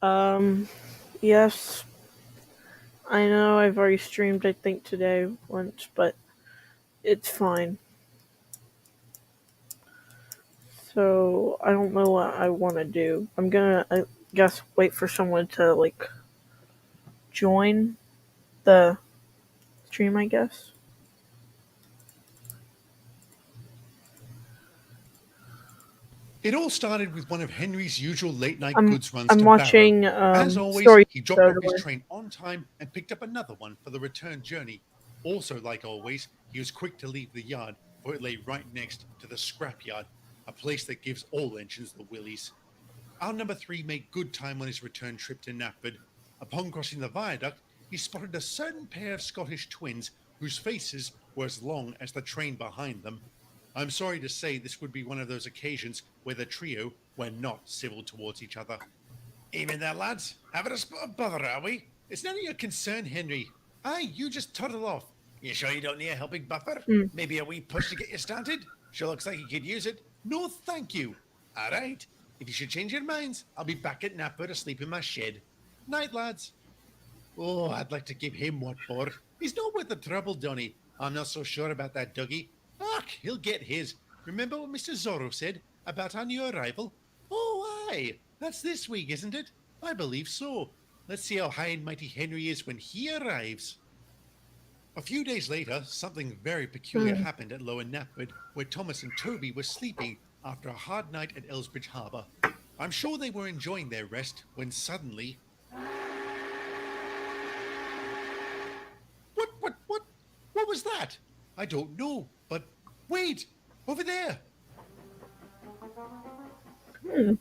Um, yes, I know I've already streamed, I think, today once, but it's fine. So, I don't know what I want to do. I'm gonna, I guess, wait for someone to, like, join the stream, I guess. It all started with one of Henry's usual late-night I'm, goods runs I'm to Barrow. watching, As always, Story he dropped off his Soda. train on time and picked up another one for the return journey. Also, like always, he was quick to leave the yard, for it lay right next to the scrapyard, a place that gives all engines the willies. Our number three made good time on his return trip to Knapford. Upon crossing the viaduct, he spotted a certain pair of Scottish twins whose faces were as long as the train behind them. I'm sorry to say this would be one of those occasions where the trio were not civil towards each other. Evening there, lads. Having a spot of bother, are we? It's none of your concern, Henry. Aye, you just toddle off. You sure you don't need a helping buffer? Hmm. Maybe a wee push to get you started? Sure looks like you could use it. No, thank you. All right. If you should change your minds, I'll be back at Napa to sleep in my shed. Night, lads. Oh, I'd like to give him what for. He's not worth the trouble, Donny. I'm not so sure about that, Dougie. Ach, he'll get his. Remember what Mr. Zorro said about our new arrival? Oh, aye. That's this week, isn't it? I believe so. Let's see how high and mighty Henry is when he arrives. A few days later, something very peculiar Hmm. happened at Lower Knapford, where Thomas and Toby were sleeping after a hard night at Elsbridge Harbour. I'm sure they were enjoying their rest when suddenly. What was that? I don't know, but wait! Over there! Hmm.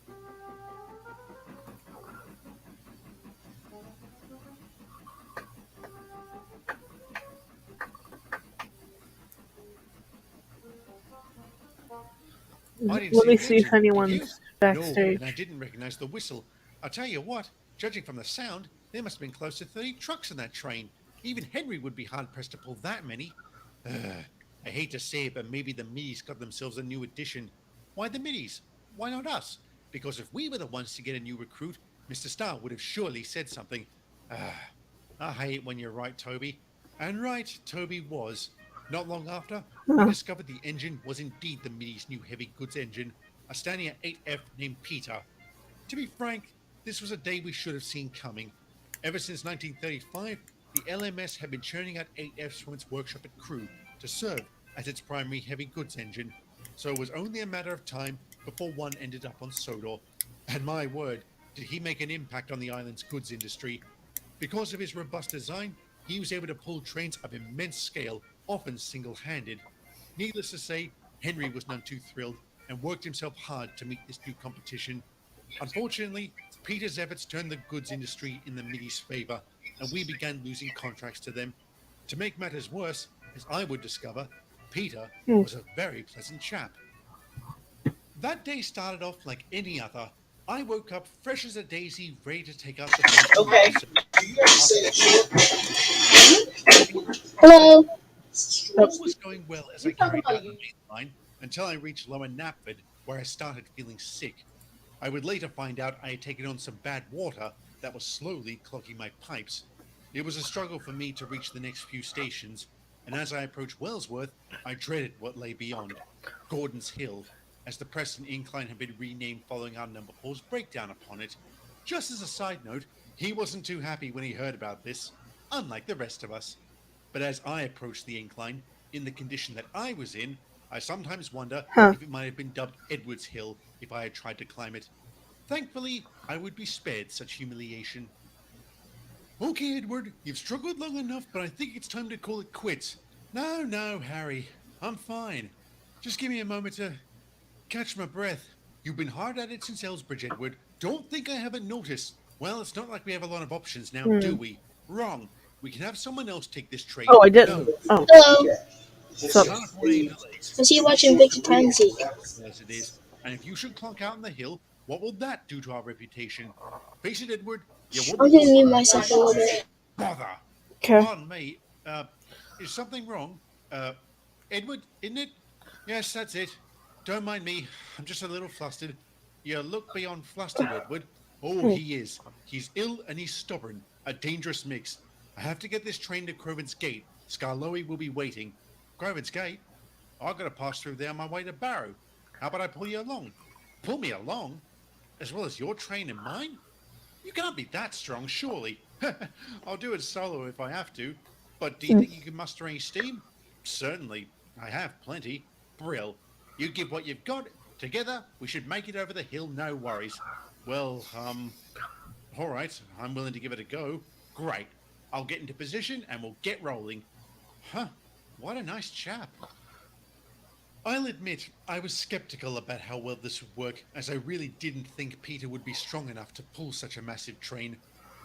I didn't Let see me the see if engine, did you? anyone's No, backstage. and I didn't recognize the whistle. I'll tell you what, judging from the sound, there must have been close to 30 trucks in that train. Even Henry would be hard pressed to pull that many. Ugh, I hate to say it, but maybe the Middies got themselves a new addition. Why the Middies? Why not us? Because if we were the ones to get a new recruit, Mr. Starr would have surely said something. I hate when you're right, Toby. And right, Toby was. Not long after, we Huh. discovered the engine was indeed the Middies' new heavy goods engine, a Stania 8F named Peter. To be frank, this was a day we should have seen coming. Ever since 1935, the LMS had been churning out 8Fs from its workshop at Crewe to serve as its primary heavy goods engine, so it was only a matter of time before one ended up on Sodor. And my word, did he make an impact on the island's goods industry. Because of his robust design, he was able to pull trains of immense scale, often single handed. Needless to say, Henry was none too thrilled and worked himself hard to meet this new competition. Unfortunately, Peter's efforts turned the goods industry in the Middies' favor, and we began losing contracts to them. To make matters worse, as I would discover, Peter Hmm. was a very pleasant chap. That day started off like any other. I woke up fresh as a daisy, ready to take out the first two Okay. episodes. After Hello. all was going well as I carried down the main line until I reached Lower Knapford, where I started feeling sick. I would later find out I had taken on some bad water that was slowly clogging my pipes. It was a struggle for me to reach the next few stations, and as I approached Wellsworth, I dreaded what lay beyond Gordon's Hill, as the Preston Incline had been renamed following our number four's breakdown upon it. Just as a side note, he wasn't too happy when he heard about this, unlike the rest of us. But as I approached the incline, in the condition that I was in, I sometimes wonder Huh. if it might have been dubbed Edward's Hill if I had tried to climb it. Thankfully, I would be spared such humiliation. Okay, Edward, you've struggled long enough, but I think it's time to call it quits. No, no, Harry, I'm fine. Just give me a moment to catch my breath. You've been hard at it since Elsbridge, Edward. Don't think I haven't noticed. Well, it's not like we have a lot of options now, do Hmm. we? Wrong. We can have someone else take this train. Oh, I didn't. No, Oh, Hello. we so. can't afford any delays. I see you watching Victor Tansy. Yes, it is. And if you should clunk out on the hill, what will that do to our reputation? Face it, Edward, you I'm wouldn't gonna want mute myself a little bit. bother. Okay. Pardon me. Is something wrong? Edward, isn't it? Yes, that's it. Don't mind me. I'm just a little flustered. You look beyond flustered, Edward. Oh, he is. He's ill and he's stubborn. A dangerous mix. I have to get this train to Croven's Gate. Skarloey will be waiting. Croven's Gate? I've got to pass through there on my way to Barrow. How about I pull you along? Pull me along? As well as your train and mine? You can't be that strong, surely. I'll do it solo if I have to. But do you think you can muster any steam? Certainly. I have plenty. Brill. You give what you've got. Together, we should make it over the hill, no worries. Well, all right. I'm willing to give it a go. Great. I'll get into position and we'll get rolling. Huh. What a nice chap. I'll admit, I was skeptical about how well this would work, as I really didn't think Peter would be strong enough to pull such a massive train.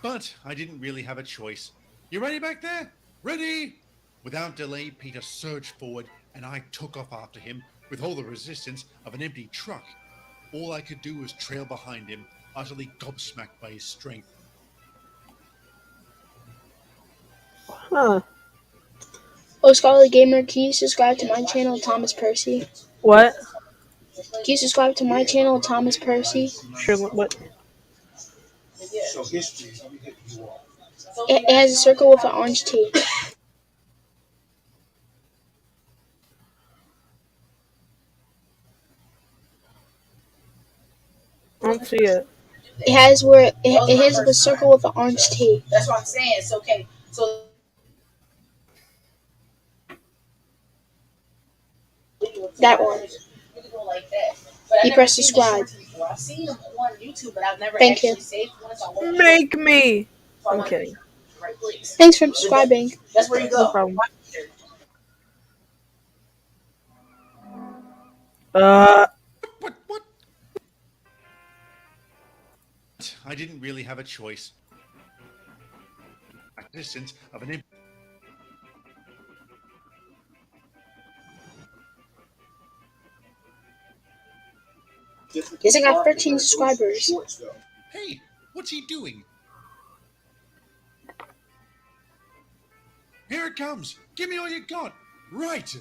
But I didn't really have a choice. You ready back there? Ready? Without delay, Peter surged forward, and I took off after him with all the resistance of an empty truck. All I could do was trail behind him, utterly gobsmacked by his strength. Huh. Oh, Scholarly Gamer, can you subscribe to my channel, Thomas Percy? What? Can you subscribe to my channel, Thomas Percy? Sure, what? It has a circle with an orange T. I don't see it. It has where it has the circle with an orange T. That's what I'm saying. It's okay. So That one. you can go like that. But You press subscribe. I've seen them on YouTube, but I've never Thank you. actually saved one. So I won't Make me! so I'm kidding. Right place. Thanks for subscribing. That's where you go. No problem. What? I didn't really have a choice. A distance of an Yes, I got 13 subscribers. Hey, what's he doing? Here it comes. Give me all you got. Right.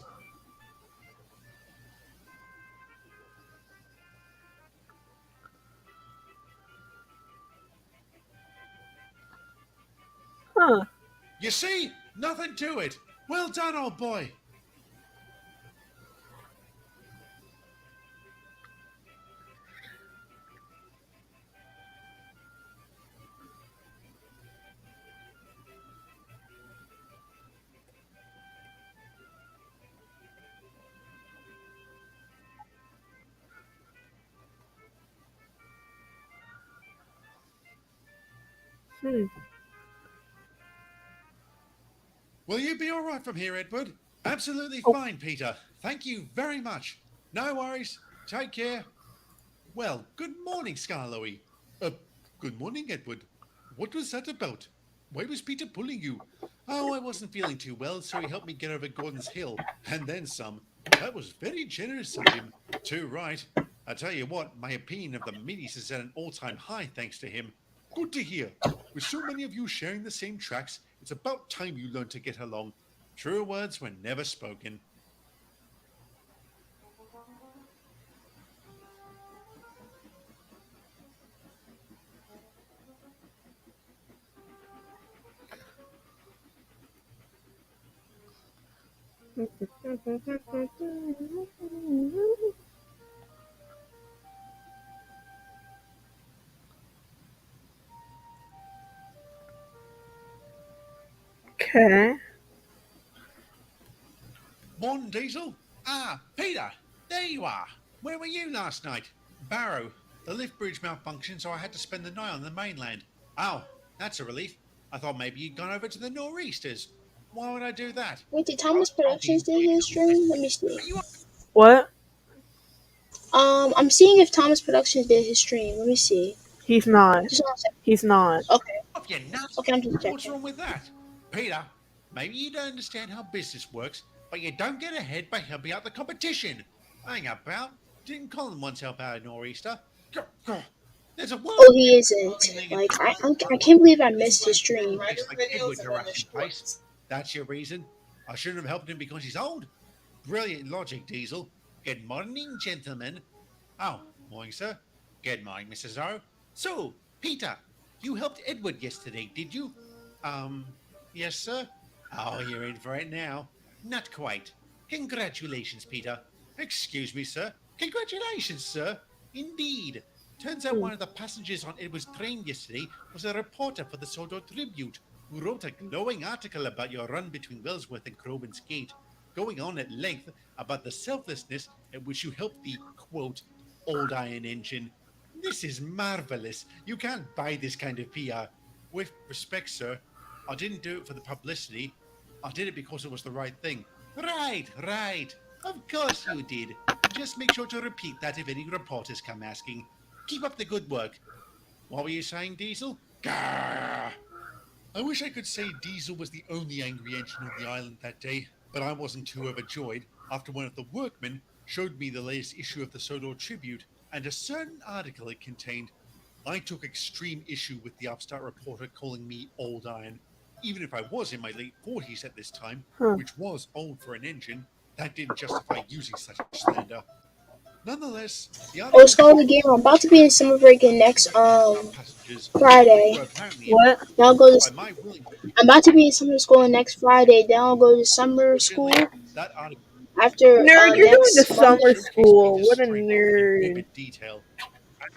Huh. You see? Nothing to it. Well done, old boy. Will you be all right from here, Edward? Absolutely fine, Peter. Thank you very much. No worries. Take care. Well, good morning, Skarloey. Good morning, Edward. What was that about? Why was Peter pulling you? Oh, I wasn't feeling too well, so he helped me get over Gordon's Hill, and then some. That was very generous of him. Too right. I tell you what, my opinion of the middies is at an all-time high thanks to him. Good to hear. With so many of you sharing the same tracks, it's about time you learned to get along. Truer words were never spoken. Okay. Morning, Diesel. Ah, Peter, there you are. Where were you last night? Barrow. The lift bridge malfunctioned, so I had to spend the night on the mainland. Oh, that's a relief. I thought maybe you'd gone over to the Nor'easters. Why would I do that? Wait, did Thomas Productions do his stream? Let me see. What? I'm seeing if Thomas Productions did his stream. Let me see. He's not. Just one second. He's not. Okay. Off you nuts. Okay, I'm just What's checking. wrong with that? Peter, maybe you don't understand how business works, but you don't get ahead by helping out the competition. Hang about. Didn't Colin once help out a Nor'easter? There's a world. Oh, he isn't. Like, I can't believe I missed his stream. Like Edward to rush in place. That's your reason? I shouldn't have helped him because he's old? Brilliant logic, Diesel. Good morning, gentlemen. Oh, morning, sir. Good morning, Mrs. O. So, Peter, you helped Edward yesterday, did you? Yes, sir. Oh, you're in for it now. Not quite. Congratulations, Peter. Excuse me, sir. Congratulations, sir. Indeed. Turns out one of the passengers on Edward's train yesterday was a reporter for the Sodor Tribute who wrote a glowing article about your run between Wellsworth and Crowburn's Gate, going on at length about the selflessness at which you helped the, quote, old iron engine. This is marvelous. You can't buy this kind of PR. With respect, sir, I didn't do it for the publicity. I did it because it was the right thing. Right, right. Of course you did. Just make sure to repeat that if any reporters come asking. Keep up the good work. What were you saying, Diesel? Gah! I wish I could say Diesel was the only angry engine on the island that day, but I wasn't too overjoyed after one of the workmen showed me the latest issue of the Sodor Tribute and a certain article it contained. I took extreme issue with the upstart reporter calling me old iron. Even if I was in my late 40s at this time, Huh. which was old for an engine, that didn't justify using such slander. Nonetheless, the Oh, article Scholarly Gamer, I'm about to be in summer break in next passengers Friday. were apparently What? Then I'll go by to. my willing. I'm about to be in summer school next Friday. Then I'll go to summer school Fortunately, that article after Nerd, you're going to next month. summer showcased school. Peter's What a strength in nerd. vivid detail.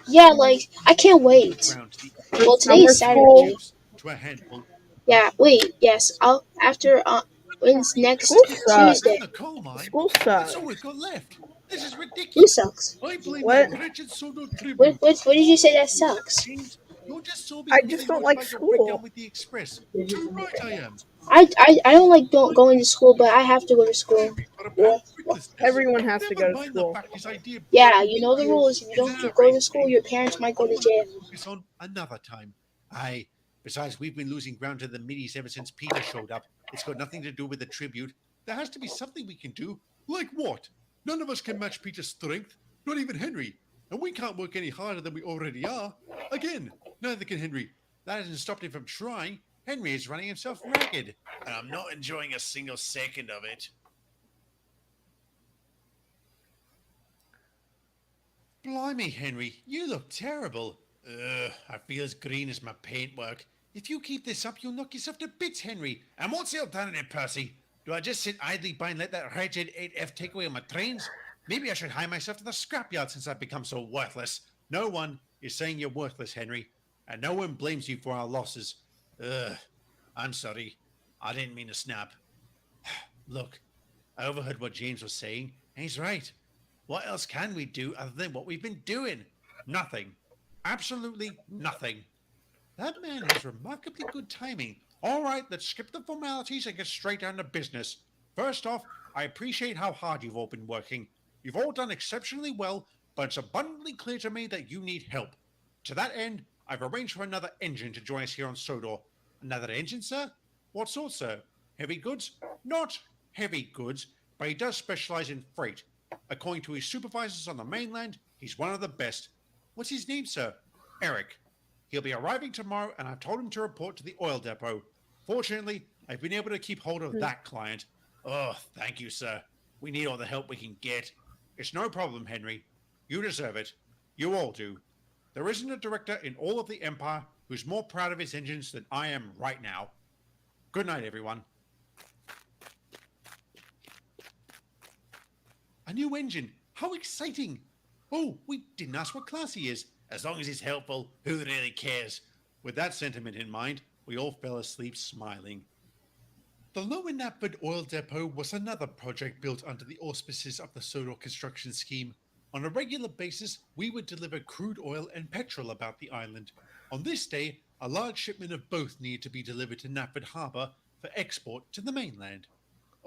Yeah, like I can't wait. Ground to the Well, Summer today's school? Saturday. to a handful. Yeah, wait. Yes, I'll after when's next School sucks. Tuesday? And the coal mine. School That's sucks. all we've got left. This is Who ridiculous. sucks? I blame What? that wretched Sodor What Tribute. what did you say that sucks? James, you're just so I because just I don't wrote like about your school. breakdown with the Express. Too right I am. I don't like going to school, but I have to go to school. But apparent witlessness. Everyone has to Never go to mind school. the fact his idea Yeah, you know the rules. If you don't At go any to school, rate, your parents might go to we'll jail. focus on another time. Aye. Besides, we've been losing ground to the middies ever since Peter showed up. It's got nothing to do with the tribute. There has to be something we can do. Like what? None of us can match Peter's strength, not even Henry. And we can't work any harder than we already are. Again, neither can Henry. That hasn't stopped him from trying. Henry is running himself ragged. And I'm not enjoying a single second of it. Blimey, Henry, you look terrible. I feel as green as my paintwork. If you keep this up, you'll knock yourself to bits, Henry. And what's the alternative, Percy? Do I just sit idly by and let that wretched 8F take away my trains? Maybe I should hire myself to the scrapyard since I've become so worthless. No one is saying you're worthless, Henry. And no one blames you for our losses. I'm sorry. I didn't mean to snap. Look, I overheard what James was saying, and he's right. What else can we do other than what we've been doing? Nothing. Absolutely nothing. That man has remarkably good timing. All right, let's skip the formalities and get straight down to business. First off, I appreciate how hard you've all been working. You've all done exceptionally well, but it's abundantly clear to me that you need help. To that end, I've arranged for another engine to join us here on Sodor. Another engine, sir? What sort, sir? Heavy goods? Not heavy goods, but he does specialize in freight. According to his supervisors on the mainland, he's one of the best. What's his name, sir? Eric. He'll be arriving tomorrow, and I've told him to report to the oil depot. Fortunately, I've been able to keep hold of that client. Oh, thank you, sir. We need all the help we can get. It's no problem, Henry. You deserve it. You all do. There isn't a director in all of the Empire who's more proud of his engines than I am right now. Good night, everyone. A new engine. How exciting. Oh, we didn't ask what class he is. As long as he's helpful, who really cares? With that sentiment in mind, we all fell asleep smiling. The Lower Knapford Oil Depot was another project built under the auspices of the Sodor construction scheme. On a regular basis, we would deliver crude oil and petrol about the island. On this day, a large shipment of both needed to be delivered to Knapford Harbour for export to the mainland.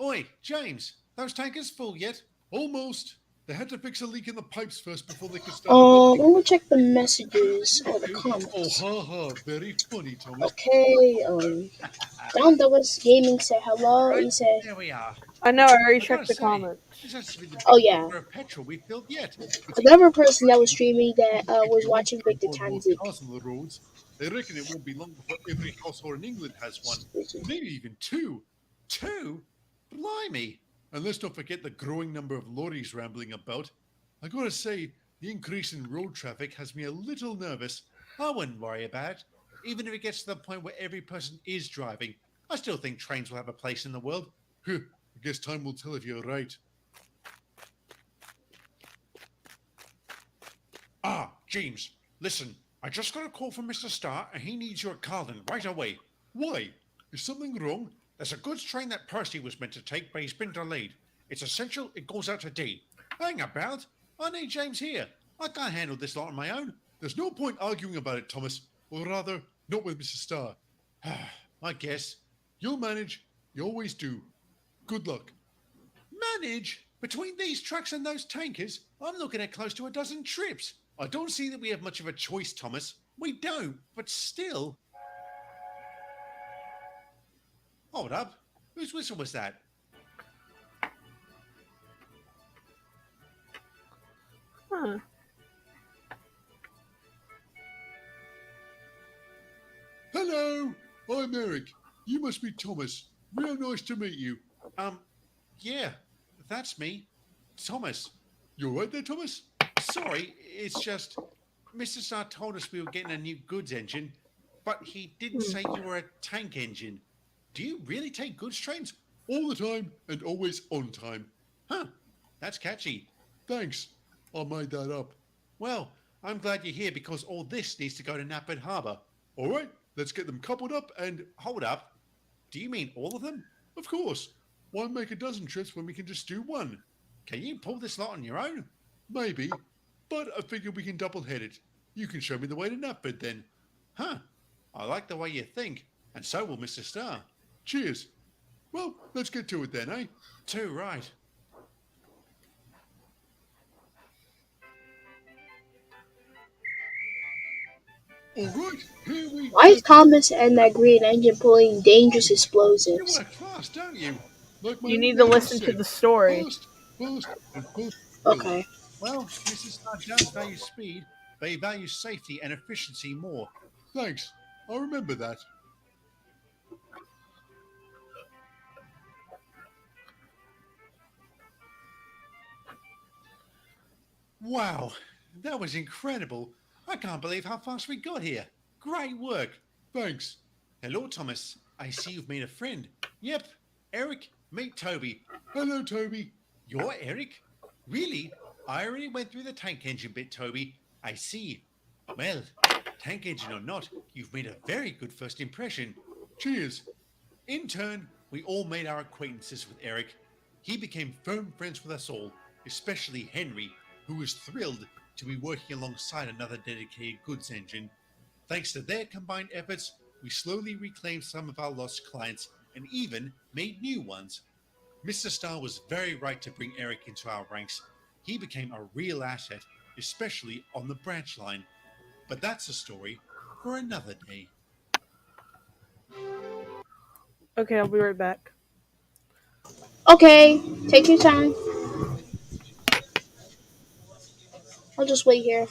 Oi, James, those tankers full yet? Almost. They had to fix a leak in the pipes first before they could start. Let me check the messages or the Oh, comments. ha ha, very funny, Thomas. Okay, Don Douglas Gaming said hello. He said, There we are. I know, I already I gotta checked the say, comments. this has to be the Oh, biggest yeah. order of petrol we've filled yet. another person that was streaming that was watching Victor Tanzik. Cars on the roads. They reckon it won't be long before every household in England has one. Maybe even two. Two? Blimey. And let's not forget the growing number of lorries rambling about. I gotta say, The increase in road traffic has me a little nervous. I wouldn't worry about it. Even if it gets to the point where every person is driving, I still think trains will have a place in the world. I guess time will tell if you're right. Ah, James, listen. I just got a call from Mr. Starr and he needs you at Carlton right away. Why? Is something wrong? There's a goods train that Percy was meant to take, but he's been delayed. It's essential it goes out today. Hang about. I need James here. I can't handle this lot on my own. There's no point arguing about it, Thomas. Or rather, not with Mr. Starr. I guess. You'll manage. You always do. Good luck. Manage? Between these trucks and those tankers, I'm looking at close to a dozen trips. I don't see that we have much of a choice, Thomas. We don't, but still. Hold up. Whose whistle was that? Huh. Hello, I'm Eric. You must be Thomas. Real nice to meet you. Yeah, that's me. Thomas. You all right there, Thomas? Sorry, it's just Mr. Starr told us we were getting a new goods engine, but he didn't say you were a tank engine. Do you really take goods trains? All the time and always on time. Huh, that's catchy. Thanks. I made that up. Well, I'm glad you're here because all this needs to go to Nappert Harbour. All right, let's get them coupled up and hold up. Do you mean all of them? Of course. Why make a dozen trips when we can just do one? Can you pull this lot on your own? Maybe, but I figure we can double head it. You can show me the way to Nappert then. Huh, I like the way you think, and so will Mr. Starr. Cheers. Well, let's get to it then, eh? Too right. All right, here we Why is Thomas and that green engine pulling dangerous You explosives? want a class, don't you? Like my You old need to man listen to said, the story. fast, fast, and fast. Okay. Well, Mrs. Starr does value speed, but he values safety and efficiency more. Thanks. I'll remember that. Wow, that was incredible. I can't believe how fast we got here. Great work. Thanks. Hello, Thomas. I see you've made a friend. Yep, Eric, meet Toby. Hello, Toby. You're Eric? Really? I already went through the tank engine bit, Toby. I see. Well, tank engine or not, you've made a very good first impression. Cheers. In turn, we all made our acquaintances with Eric. He became firm friends with us all, especially Henry, who was thrilled to be working alongside another dedicated goods engine. Thanks to their combined efforts, we slowly reclaimed some of our lost clients and even made new ones. Mr. Starr was very right to bring Eric into our ranks. He became a real asset, especially on the branch line. But that's a story for another day. Okay, I'll be right back. Okay, take your time. I'll just wait here.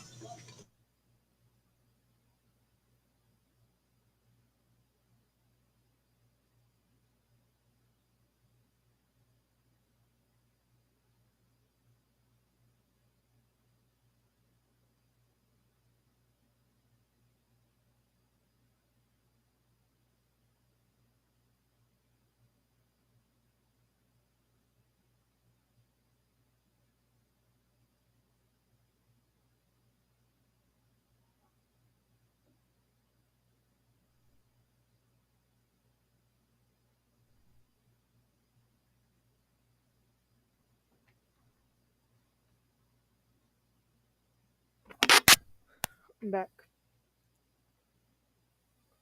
I'm back.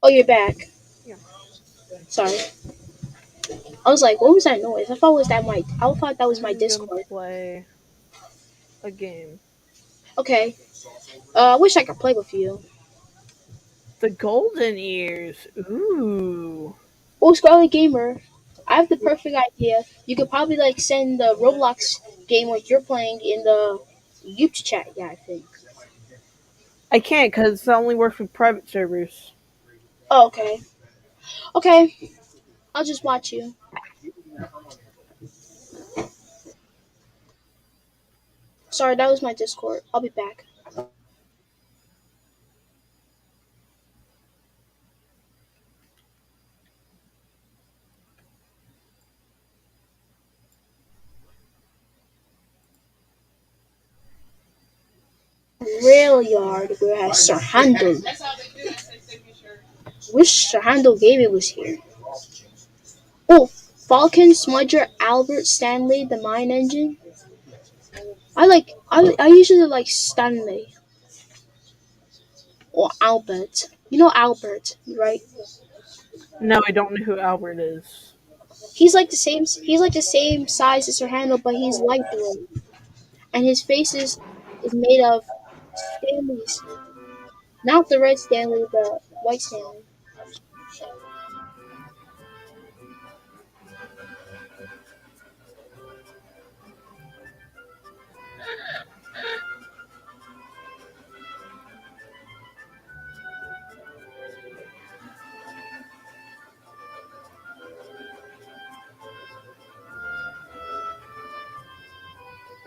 Oh, you're back. Yeah. Sorry. I was like, what was that noise? I thought that was my I'm gonna Discord. play a game. Okay. I wish I could play with you. The Golden Ears. Ooh. Oh, Scarlet Gamer, I have the perfect idea. You could probably like send the Roblox game what you're playing in the YouTube chat. Yeah, I think. I can't because it only works with private servers. Oh, okay. Okay. I'll just watch you. Sorry, that was my Discord. I'll be back. Rail yard where Sir Handel. That's how they do it. Say signature. Wish Sir Handel Gaming was here. Oh, Falcon, Smudger, Albert, Stanley, the Mine Engine. I usually like Stanley or Albert. You know Albert, right? No, I don't know who Albert is. He's like the same size as Sir Handel, but he's light blue. And his face is made of Stanley's. Not the red Stanley, the white Stanley.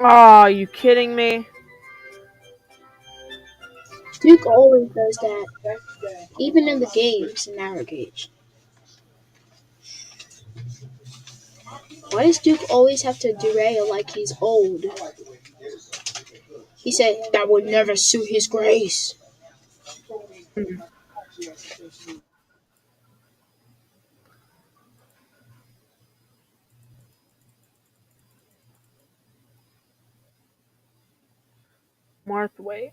Aw, you kidding me? Duke always does that, even in the games in Narrow Gauge. Why does Duke always have to derail like he's old? He said that would never suit his grace. Marthwaite.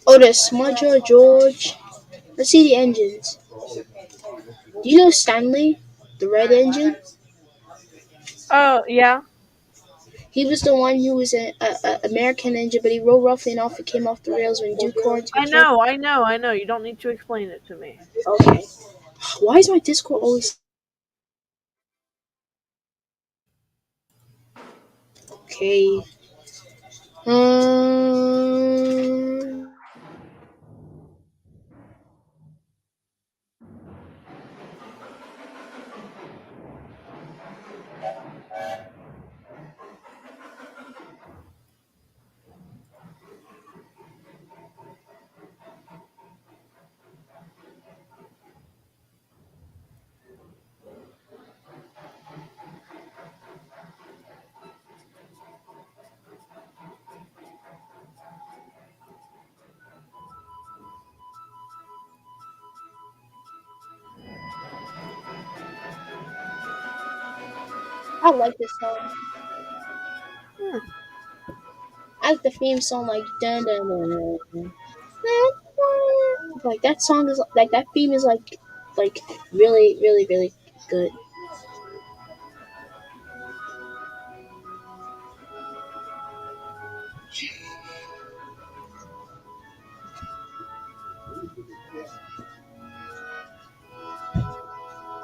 Otis, Smudger, George. Let's see the engines. Do you know Stanley, the red engine? Oh, yeah. He was the one who was an American engine, but he rode roughly enough and came off the rails when Duke quarantined. I know. You don't need to explain it to me. Okay. Why is my Discord always... Okay. Um... I like this song. Hmm. I like the theme song, like dun dun dun dun. Dun. Like that song is like that theme is like really really really good.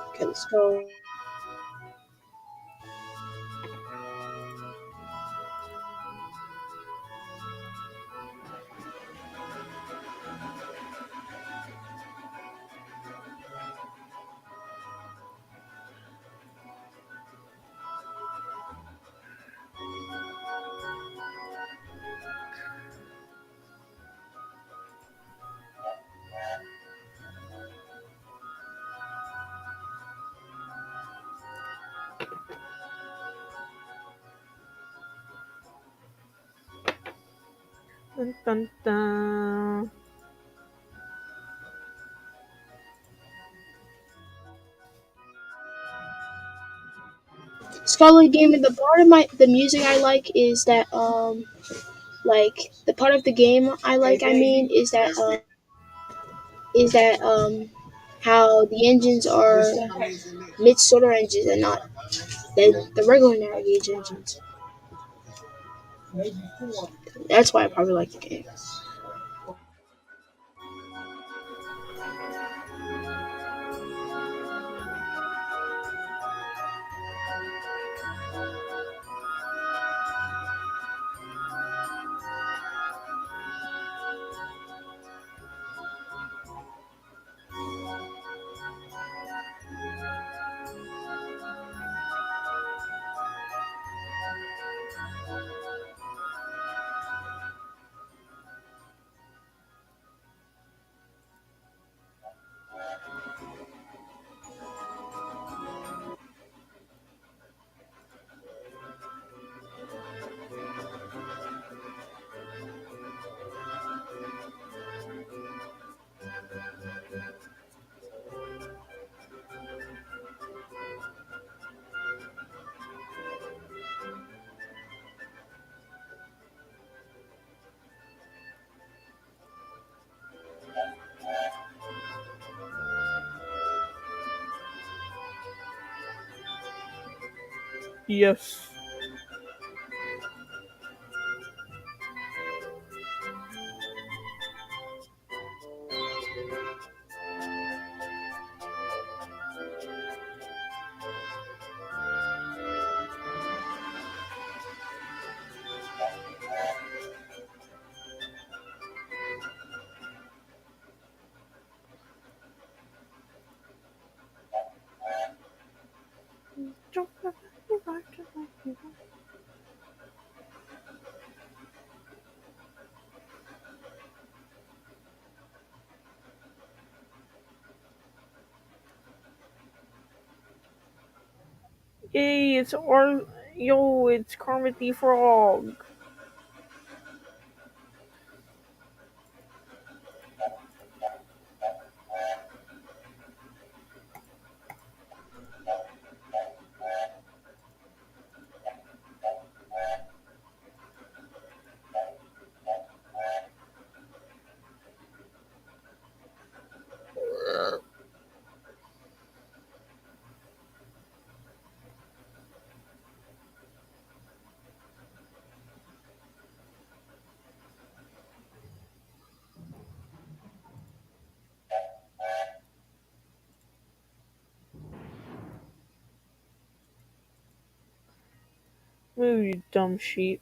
Okay, let's go. Dun, dun, dun. Scholarly Gaming. The part of the music I like is that like the part of the game I like. I mean is that how the engines are mid sorter engines and not the regular narrow gauge engines. That's why I probably like the game. Yes. Yay, it's Kermit the Frog. Move, you dumb sheep.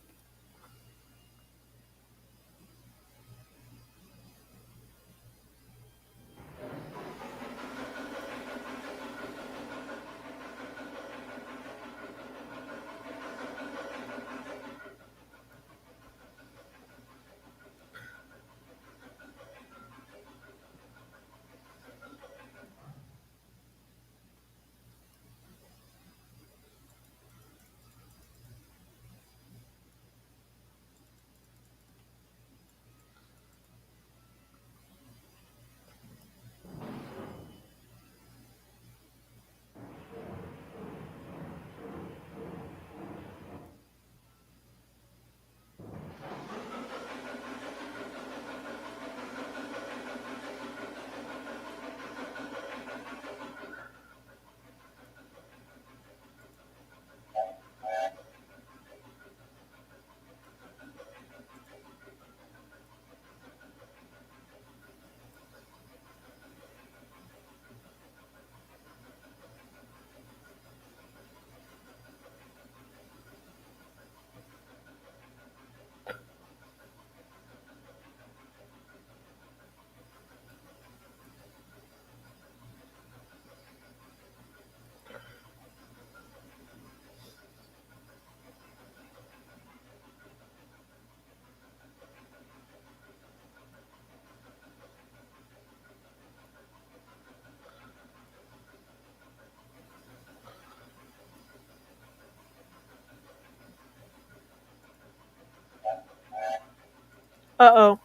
Uh-oh.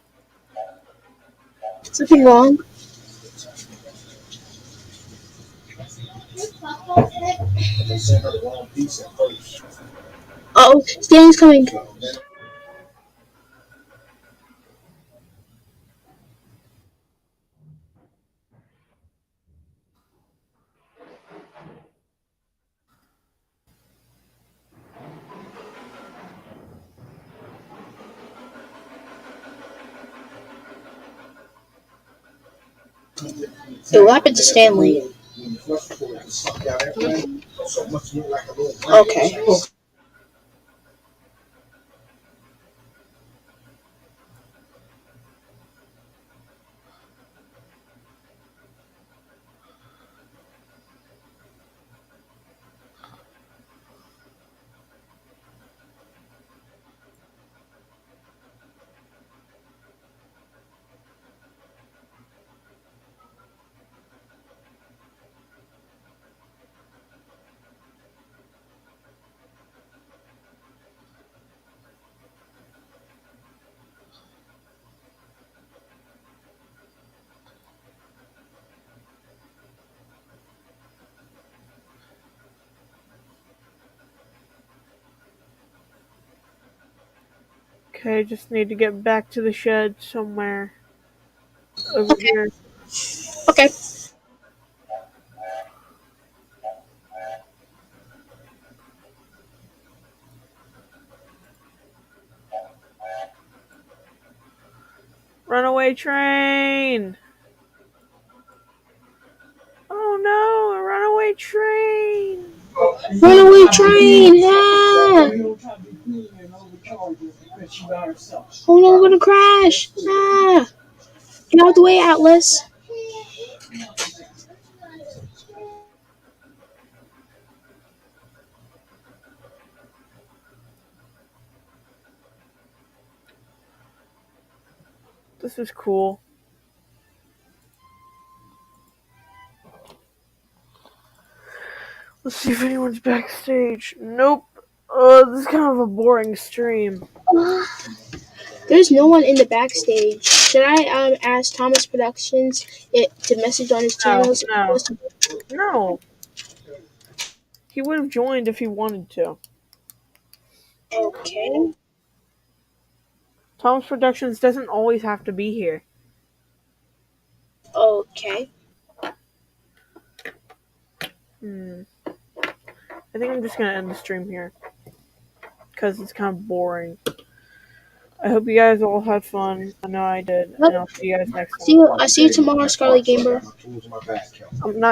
Something wrong? Oh, Stanley's coming. It what happened to Stanley? Okay. Okay, just need to get back to the shed somewhere. Over Okay. here. Okay. Runaway train! Oh no, a runaway train! Runaway train! Ah! Oh no, we're gonna crash! Ah! Get out of the way, Atlas! This is cool. Let's see if anyone's backstage. Nope. This is kind of a boring stream. There's no one in the backstage. Should I ask Thomas Productions to message on his channel? No. He would have joined if he wanted to. Okay. Thomas Productions doesn't always have to be here. Okay. I think I'm just gonna end the stream here. Because it's kind of boring. I hope you guys all had fun. I know I did. And I'll see you guys next time. I see you tomorrow, Scarlet Gamer. I'm not